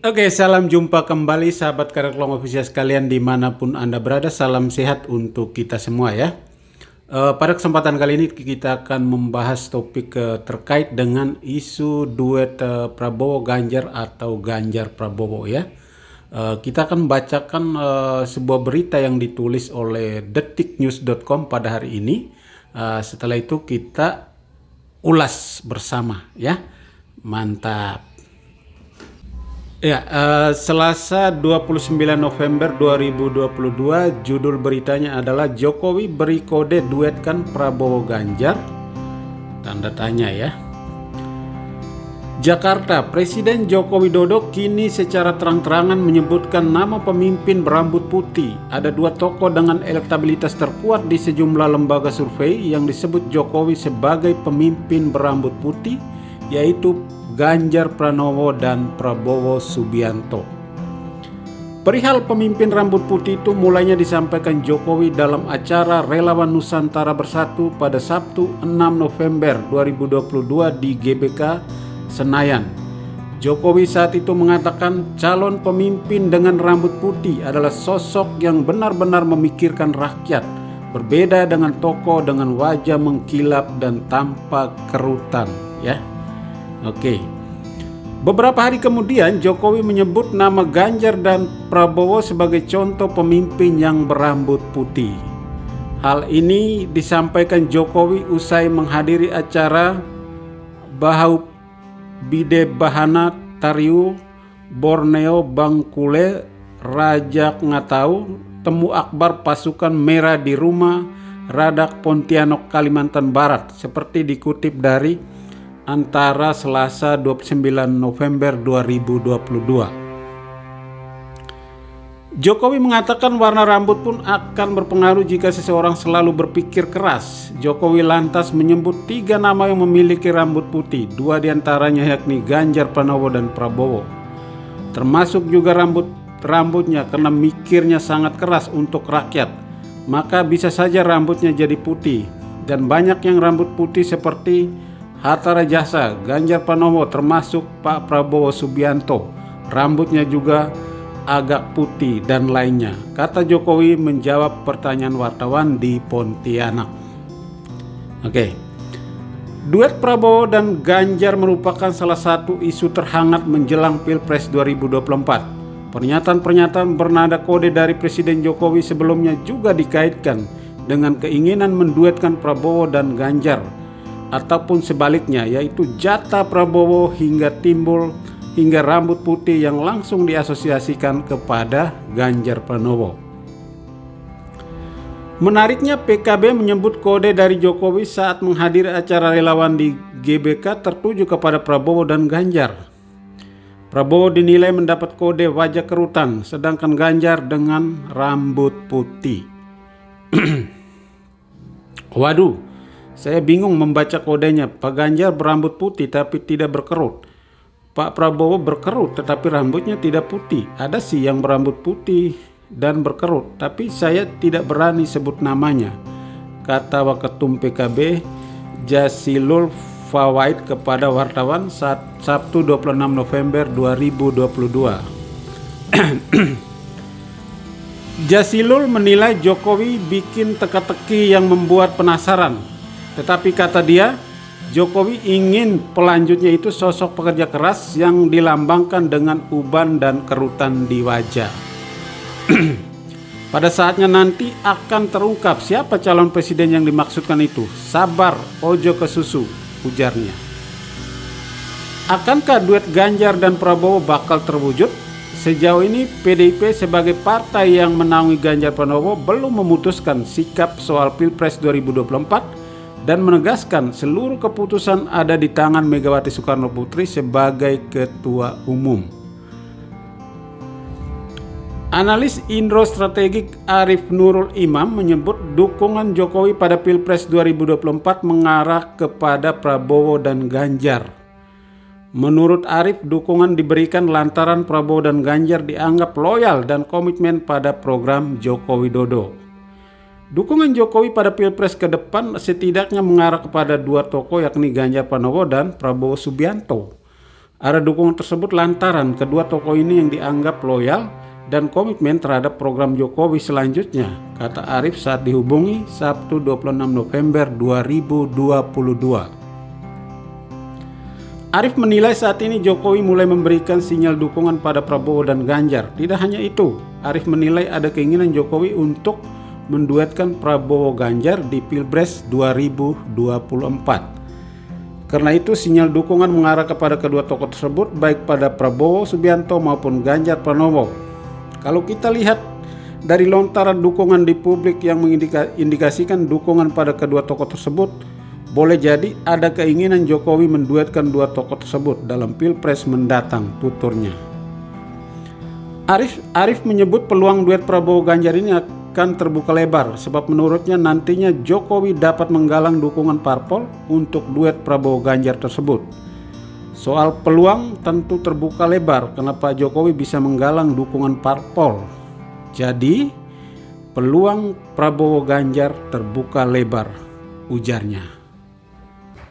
Oke, salam jumpa kembali sahabat Kareklong Official sekalian dimanapun Anda berada. Salam sehat untuk kita semua ya. Pada kesempatan kali ini kita akan membahas topik terkait dengan isu duet Prabowo Ganjar atau Ganjar Prabowo ya. Kita akan membacakan sebuah berita yang ditulis oleh detiknews.com pada hari ini. Setelah itu kita ulas bersama ya. Mantap. Ya, Selasa 29 November 2022, judul beritanya adalah Jokowi beri kode duetkan Prabowo Ganjar, tanda tanya ya. Jakarta, Presiden Joko Widodo kini secara terang-terangan menyebutkan nama pemimpin berambut putih. Ada dua tokoh dengan elektabilitas terkuat di sejumlah lembaga survei yang disebut Jokowi sebagai pemimpin berambut putih, yaitu Ganjar Pranowo dan Prabowo Subianto. Perihal pemimpin rambut putih itu mulainya disampaikan Jokowi dalam acara Relawan Nusantara Bersatu pada Sabtu 6 November 2022 di GBK Senayan. Jokowi saat itu mengatakan calon pemimpin dengan rambut putih adalah sosok yang benar-benar memikirkan rakyat, berbeda dengan tokoh dengan wajah mengkilap dan tanpa kerutan ya. Oke. Beberapa hari kemudian Jokowi menyebut nama Ganjar dan Prabowo sebagai contoh pemimpin yang berambut putih. Hal ini disampaikan Jokowi usai menghadiri acara Bahau Bide Bahana Tariu Borneo Bangkule Rajak Ngatau Temu Akbar Pasukan Merah di Rumah Radak Pontianak Kalimantan Barat, seperti dikutip dari Antara Selasa 29 November 2022. Jokowi mengatakan warna rambut pun akan berpengaruh jika seseorang selalu berpikir keras. Jokowi lantas menyebut 3 nama yang memiliki rambut putih, 2 diantaranya yakni Ganjar Pranowo dan Prabowo. Termasuk juga rambutnya karena mikirnya sangat keras untuk rakyat, maka bisa saja rambutnya jadi putih. Dan banyak yang rambut putih seperti Hatta Rajasa, Ganjar Pranowo, termasuk Pak Prabowo Subianto, rambutnya juga agak putih dan lainnya, kata Jokowi menjawab pertanyaan wartawan di Pontianak. Oke. Duet Prabowo dan Ganjar merupakan salah satu isu terhangat menjelang Pilpres 2024. Pernyataan-pernyataan bernada kode dari Presiden Jokowi sebelumnya juga dikaitkan dengan keinginan menduetkan Prabowo dan Ganjar, ataupun sebaliknya, yaitu jatah Prabowo hingga rambut putih yang langsung diasosiasikan kepada Ganjar Pranowo. Menariknya, PKB menyebut kode dari Jokowi saat menghadiri acara relawan di GBK tertuju kepada Prabowo dan Ganjar. Prabowo dinilai mendapat kode wajah kerutan, sedangkan Ganjar dengan rambut putih. Waduh, saya bingung membaca kodenya. Pak Ganjar berambut putih tapi tidak berkerut. Pak Prabowo berkerut tetapi rambutnya tidak putih. Ada sih yang berambut putih dan berkerut, tapi saya tidak berani sebut namanya, kata Waketum PKB Jasilul Fawaid kepada wartawan saat Sabtu 26 November 2022. Jasilul menilai Jokowi bikin teka-teki yang membuat penasaran. Tetapi kata dia, Jokowi ingin pelanjutnya itu sosok pekerja keras yang dilambangkan dengan uban dan kerutan di wajah. Pada saatnya nanti akan terungkap siapa calon presiden yang dimaksudkan itu. Sabar, ojo ke susu, ujarnya. Akankah duet Ganjar dan Prabowo bakal terwujud? Sejauh ini PDIP sebagai partai yang menaungi Ganjar Pranowo belum memutuskan sikap soal Pilpres 2024 dan menegaskan seluruh keputusan ada di tangan Megawati Soekarno Putri sebagai Ketua Umum. Analis Indro Strategik Arif Nurul Imam menyebut dukungan Jokowi pada Pilpres 2024 mengarah kepada Prabowo dan Ganjar. Menurut Arif, dukungan diberikan lantaran Prabowo dan Ganjar dianggap loyal dan komitmen pada program Joko Widodo. Dukungan Jokowi pada Pilpres ke depan setidaknya mengarah kepada dua tokoh yakni Ganjar Pranowo dan Prabowo Subianto. Ada dukungan tersebut lantaran kedua tokoh ini yang dianggap loyal dan komitmen terhadap program Jokowi selanjutnya, kata Arief saat dihubungi Sabtu 26 November 2022. Arief menilai saat ini Jokowi mulai memberikan sinyal dukungan pada Prabowo dan Ganjar. Tidak hanya itu, Arief menilai ada keinginan Jokowi untuk menduetkan Prabowo Ganjar di Pilpres 2024. Karena itu sinyal dukungan mengarah kepada kedua tokoh tersebut baik pada Prabowo Subianto maupun Ganjar Pranowo. Kalau kita lihat dari lontaran dukungan di publik yang mengindikasikan dukungan pada kedua tokoh tersebut, boleh jadi ada keinginan Jokowi menduetkan dua tokoh tersebut dalam Pilpres mendatang, tuturnya. Arief menyebut peluang duet Prabowo Ganjar ini akan terbuka lebar sebab menurutnya nantinya Jokowi dapat menggalang dukungan parpol untuk duet Prabowo Ganjar tersebut. Soal peluang tentu terbuka lebar karena Pak Jokowi bisa menggalang dukungan parpol. Jadi peluang Prabowo Ganjar terbuka lebar, ujarnya.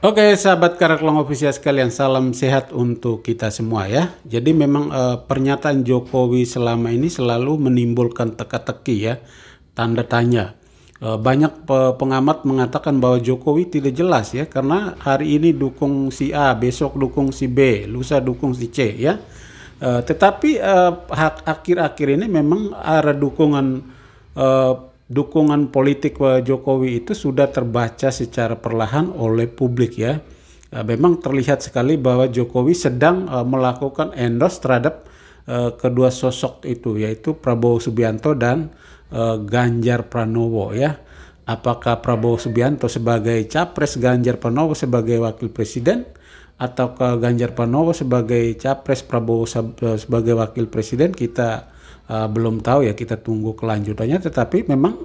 Oke sahabat Karaklong Official sekalian, salam sehat untuk kita semua ya. Jadi memang pernyataan Jokowi selama ini selalu menimbulkan teka-teki ya, tanda tanya. Banyak pengamat mengatakan bahwa Jokowi tidak jelas ya, karena hari ini dukung si A, besok dukung si B, lusa dukung si C ya. Tetapi akhir-akhir ini memang arah dukungan politik Jokowi itu sudah terbaca secara perlahan oleh publik ya. Memang terlihat sekali bahwa Jokowi sedang melakukan endorse terhadap kedua sosok itu, yaitu Prabowo Subianto dan Ganjar Pranowo ya. Apakah Prabowo Subianto sebagai capres, Ganjar Pranowo sebagai wakil presiden, ataukah Ganjar Pranowo sebagai capres, Prabowo sebagai wakil presiden, kita belum tahu ya, kita tunggu kelanjutannya. Tetapi memang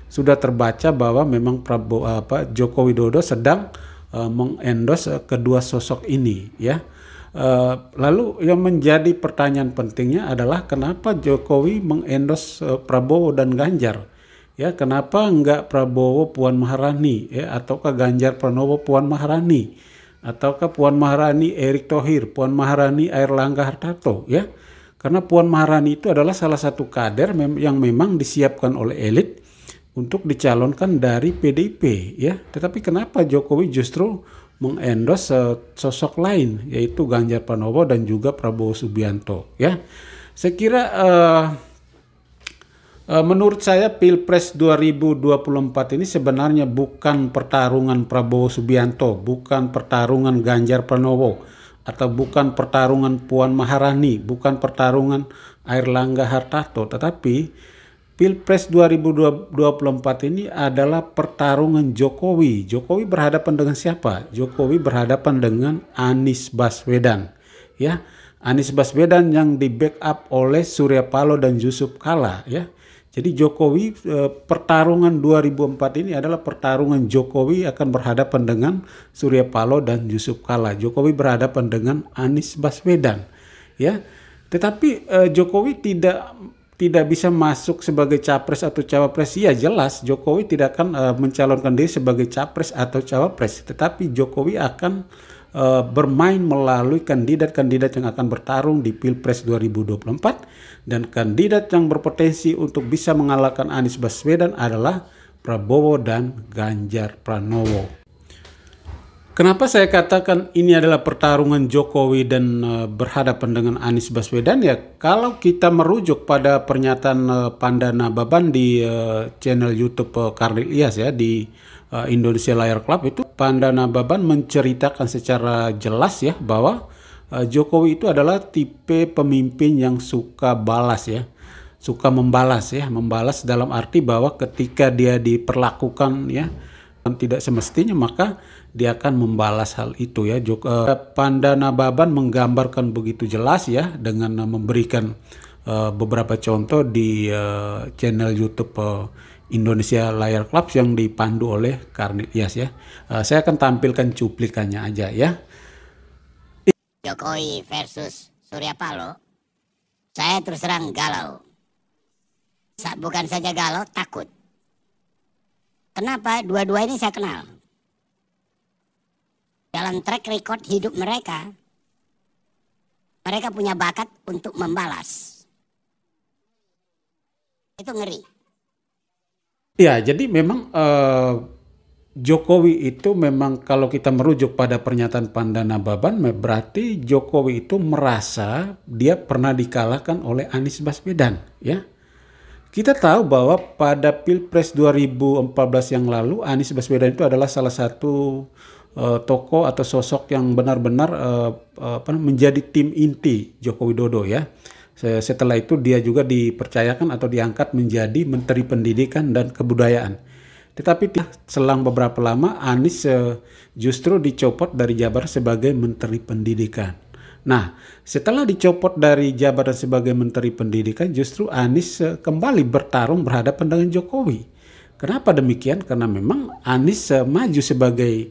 sudah terbaca bahwa memang Joko Widodo sedang mengendorse kedua sosok ini ya. Lalu yang menjadi pertanyaan pentingnya adalah kenapa Jokowi mengendorse Prabowo dan Ganjar ya? Kenapa enggak Prabowo Puan Maharani ya, ataukah Ganjar Pranowo Puan Maharani, ataukah Puan Maharani Erick Thohir, Puan Maharani Airlangga Hartarto ya? Karena Puan Maharani itu adalah salah satu kader yang memang disiapkan oleh elit untuk dicalonkan dari PDIP ya. Tetapi kenapa Jokowi justru mengendorse sosok lain, yaitu Ganjar Pranowo dan juga Prabowo Subianto ya. Saya kira menurut saya Pilpres 2024 ini sebenarnya bukan pertarungan Prabowo Subianto, bukan pertarungan Ganjar Pranowo, atau bukan pertarungan Puan Maharani, bukan pertarungan Airlangga Hartarto, tetapi Pilpres 2024 ini adalah pertarungan Jokowi. Jokowi berhadapan dengan siapa? Jokowi berhadapan dengan Anies Baswedan. Ya, Anies Baswedan yang di backup oleh Surya Paloh dan Yusuf Kalla. Ya, jadi Jokowi pertarungan 2004 ini adalah pertarungan Jokowi akan berhadapan dengan Surya Paloh dan Yusuf Kalla. Jokowi berhadapan dengan Anies Baswedan. Ya, tetapi Jokowi tidak bisa masuk sebagai capres atau cawapres. Ya jelas Jokowi tidak akan mencalonkan diri sebagai capres atau cawapres, tetapi Jokowi akan bermain melalui kandidat-kandidat yang akan bertarung di Pilpres 2024, dan kandidat yang berpotensi untuk bisa mengalahkan Anies Baswedan adalah Prabowo dan Ganjar Pranowo. Kenapa saya katakan ini adalah pertarungan Jokowi dan berhadapan dengan Anies Baswedan ya? Kalau kita merujuk pada pernyataan Pandana Baban di channel YouTube Karnil Ilyas ya, di Indonesia Layar Club, itu Pandana Baban menceritakan secara jelas ya bahwa Jokowi itu adalah tipe pemimpin yang suka balas ya, suka membalas ya, membalas dalam arti bahwa ketika dia diperlakukan ya tidak semestinya, maka dia akan membalas hal itu ya. Pandana Baban menggambarkan begitu jelas ya dengan memberikan beberapa contoh di channel YouTube Indonesia Layar Club yang dipandu oleh Karnil Ilyas ya. Saya akan tampilkan cuplikannya aja ya. Jokowi versus Surya Paloh, saya terus terang galau. Bukan saja galau, takut. Kenapa? Dua-dua ini saya kenal. Dalam track record hidup mereka punya bakat untuk membalas. Itu ngeri. Ya, jadi memang Jokowi itu memang kalau kita merujuk pada pernyataan Pandana Baban, berarti Jokowi itu merasa dia pernah dikalahkan oleh Anies Baswedan, ya. Kita tahu bahwa pada Pilpres 2014 yang lalu Anies Baswedan itu adalah salah satu tokoh atau sosok yang benar-benar menjadi tim inti Joko Widodo, ya. Setelah itu dia juga dipercayakan atau diangkat menjadi Menteri Pendidikan dan Kebudayaan. Tetapi selang beberapa lama Anies justru dicopot dari jabatan sebagai Menteri Pendidikan. Nah, setelah dicopot dari jabatan sebagai Menteri Pendidikan, justru Anies kembali bertarung berhadapan dengan Jokowi. Kenapa demikian? Karena memang Anies maju sebagai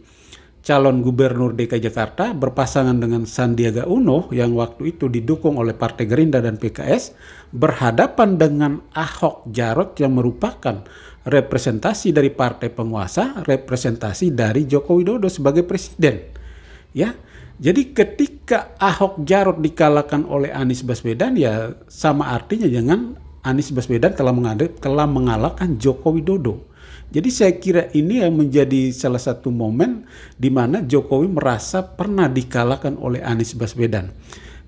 calon gubernur DKI Jakarta berpasangan dengan Sandiaga Uno yang waktu itu didukung oleh Partai Gerindra dan PKS, berhadapan dengan Ahok Jarot yang merupakan representasi dari partai penguasa, representasi dari Joko Widodo sebagai presiden. Ya. Jadi ketika Ahok Jarot dikalahkan oleh Anies Baswedan, ya sama artinya dengan Anies Baswedan telah mengalahkan Joko Widodo. Jadi saya kira ini yang menjadi salah satu momen di mana Jokowi merasa pernah dikalahkan oleh Anies Baswedan.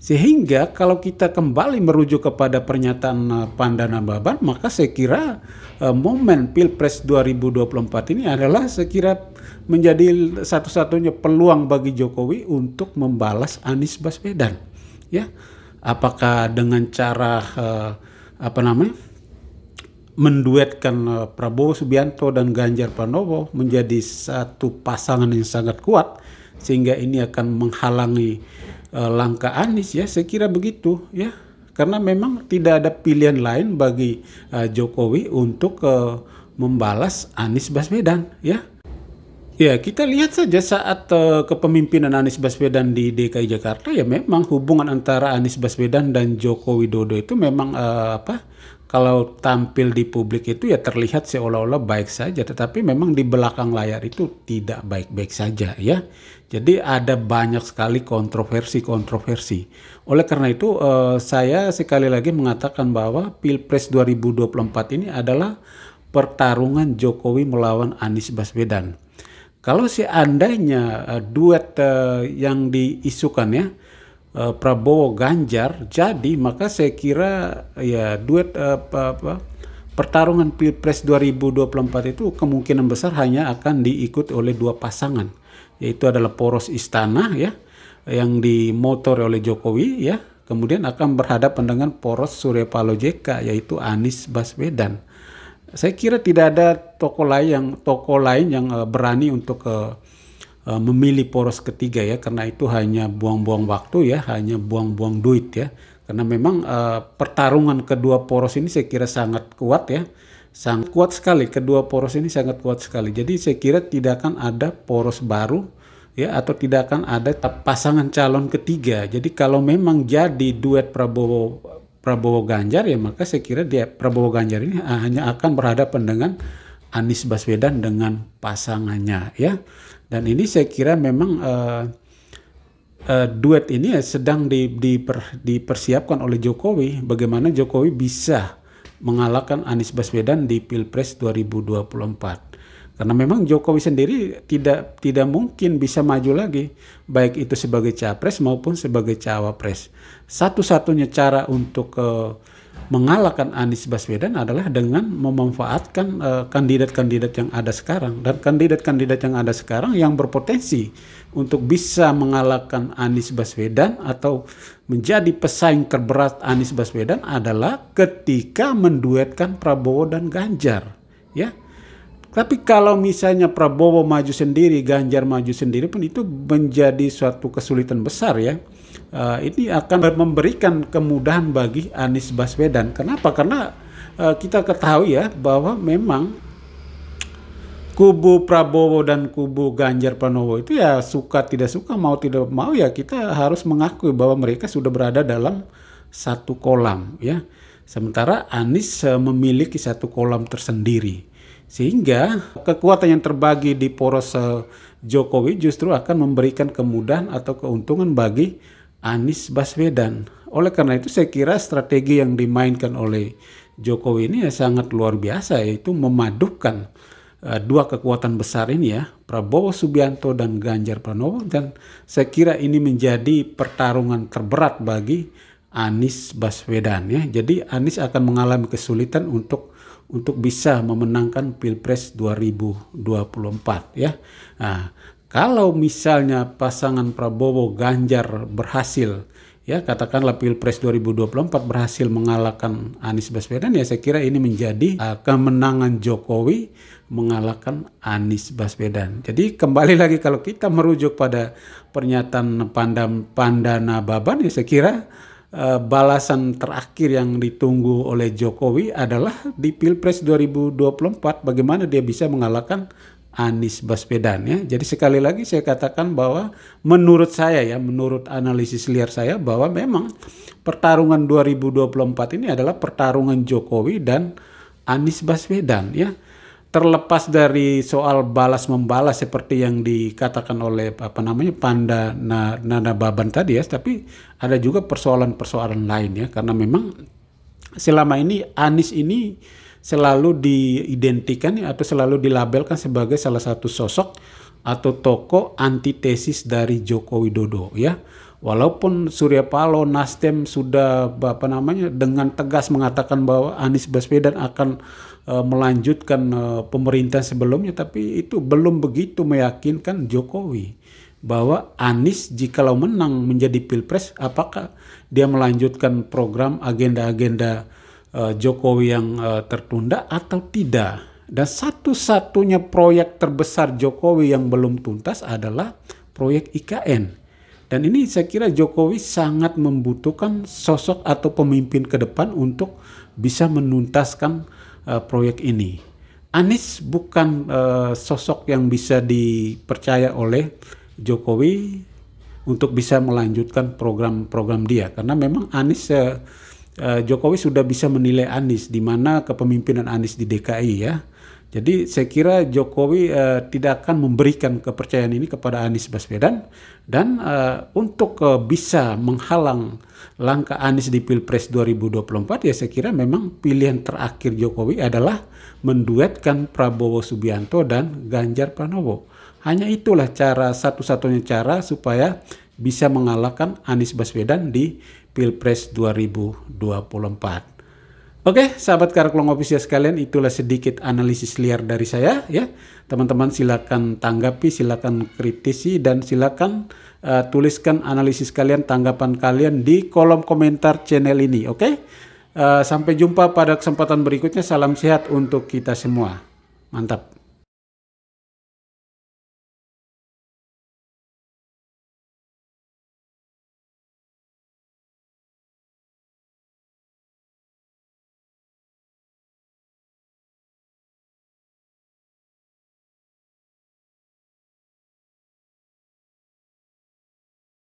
Sehingga kalau kita kembali merujuk kepada pernyataan Pandana Baban, maka saya kira momen Pilpres 2024 ini adalah saya kira menjadi satu-satunya peluang bagi Jokowi untuk membalas Anies Baswedan. Ya, apakah dengan cara menduetkan Prabowo Subianto dan Ganjar Pranowo menjadi satu pasangan yang sangat kuat sehingga ini akan menghalangi langkah Anies, ya, saya kira begitu, ya, karena memang tidak ada pilihan lain bagi Jokowi untuk membalas Anies Baswedan, ya. Ya, kita lihat saja saat kepemimpinan Anies Baswedan di DKI Jakarta, ya memang hubungan antara Anies Baswedan dan Joko Widodo itu memang kalau tampil di publik itu ya terlihat seolah-olah baik saja, tetapi memang di belakang layar itu tidak baik-baik saja, ya. Jadi ada banyak sekali kontroversi. Oleh karena itu saya sekali lagi mengatakan bahwa Pilpres 2024 ini adalah pertarungan Jokowi melawan Anies Baswedan. Kalau seandainya duet yang diisukan, ya, Prabowo Ganjar jadi, maka saya kira ya duet pertarungan Pilpres 2024 itu kemungkinan besar hanya akan diikuti oleh dua pasangan, yaitu adalah poros istana, ya, yang dimotor oleh Jokowi, ya, kemudian akan berhadapan dengan poros Surya Paloh JK, yaitu Anies Baswedan. Saya kira tidak ada tokoh lain yang berani untuk memilih poros ketiga, ya, karena itu hanya buang-buang waktu, ya, hanya buang-buang duit, ya, karena memang pertarungan kedua poros ini saya kira sangat kuat, ya, sangat kuat sekali, kedua poros ini sangat kuat sekali. Jadi saya kira tidak akan ada poros baru, ya, atau tidak akan ada pasangan calon ketiga. Jadi kalau memang jadi duet Prabowo Ganjar, ya, maka saya kira Prabowo Ganjar ini hanya akan berhadapan dengan Anies Baswedan dengan pasangannya, ya. Dan ini saya kira memang duet ini sedang dipersiapkan oleh Jokowi, bagaimana Jokowi bisa mengalahkan Anies Baswedan di Pilpres 2024. Karena memang Jokowi sendiri tidak mungkin bisa maju lagi, baik itu sebagai capres maupun sebagai cawapres. Satu-satunya cara untuk mengalahkan Anies Baswedan adalah dengan memanfaatkan kandidat-kandidat yang ada sekarang. Dan kandidat-kandidat yang ada sekarang yang berpotensi untuk bisa mengalahkan Anies Baswedan atau menjadi pesaing terberat Anies Baswedan adalah ketika menduetkan Prabowo dan Ganjar, ya. Tapi kalau misalnya Prabowo maju sendiri, Ganjar maju sendiri pun itu menjadi suatu kesulitan besar, ya. Ini akan memberikan kemudahan bagi Anies Baswedan. Kenapa? Karena kita ketahui, ya, bahwa memang kubu Prabowo dan kubu Ganjar Pranowo itu ya suka tidak suka, mau tidak mau, ya kita harus mengakui bahwa mereka sudah berada dalam satu kolam, ya. Sementara Anies memiliki satu kolam tersendiri. Sehingga kekuatan yang terbagi di poros Jokowi justru akan memberikan kemudahan atau keuntungan bagi Anies Baswedan. Oleh karena itu saya kira strategi yang dimainkan oleh Jokowi ini sangat luar biasa, yaitu memadukan dua kekuatan besar ini ya, Prabowo Subianto dan Ganjar Pranowo, dan saya kira ini menjadi pertarungan terberat bagi Anies Baswedan ya. Jadi Anies akan mengalami kesulitan untuk bisa memenangkan Pilpres 2024 ya. Nah, kalau misalnya pasangan Prabowo Ganjar berhasil ya, katakanlah Pilpres 2024 berhasil mengalahkan Anies Baswedan, ya saya kira ini menjadi kemenangan Jokowi mengalahkan Anies Baswedan. Jadi kembali lagi kalau kita merujuk pada pernyataan Pandana Baban, ya saya kira balasan terakhir yang ditunggu oleh Jokowi adalah di Pilpres 2024 bagaimana dia bisa mengalahkan Anies Baswedan ya. Jadi sekali lagi saya katakan bahwa menurut saya ya, menurut analisis liar saya, bahwa memang pertarungan 2024 ini adalah pertarungan Jokowi dan Anies Baswedan ya. Terlepas dari soal balas membalas seperti yang dikatakan oleh Pandana Baban tadi ya, tapi ada juga persoalan-persoalan lain ya, karena memang selama ini Anies ini selalu diidentikan atau selalu dilabelkan sebagai salah satu sosok atau tokoh antitesis dari Joko Widodo ya. Walaupun Surya Paloh, Nasdem sudah dengan tegas mengatakan bahwa Anies Baswedan akan melanjutkan pemerintahan sebelumnya, tapi itu belum begitu meyakinkan Jokowi bahwa Anies jikalau menang menjadi Pilpres, apakah dia melanjutkan program agenda-agenda Jokowi yang tertunda atau tidak. Dan satu-satunya proyek terbesar Jokowi yang belum tuntas adalah proyek IKN. Dan ini saya kira Jokowi sangat membutuhkan sosok atau pemimpin ke depan untuk bisa menuntaskan proyek ini. Anies bukan sosok yang bisa dipercaya oleh Jokowi untuk bisa melanjutkan program-program dia, karena memang Anies Jokowi sudah bisa menilai Anies di mana kepemimpinan Anies di DKI ya. Jadi saya kira Jokowi tidak akan memberikan kepercayaan ini kepada Anies Baswedan, dan untuk bisa menghalang langkah Anies di Pilpres 2024 ya saya kira memang pilihan terakhir Jokowi adalah menduetkan Prabowo Subianto dan Ganjar Pranowo. Hanya itulah satu-satunya cara supaya bisa mengalahkan Anies Baswedan di Pilpres 2024. Oke, sahabat Karaklong Official sekalian, itulah sedikit analisis liar dari saya ya. Teman-teman silakan tanggapi, silakan kritisi, dan silakan tuliskan analisis kalian, tanggapan kalian di kolom komentar channel ini. Oke, sampai jumpa pada kesempatan berikutnya. Salam sehat untuk kita semua. Mantap.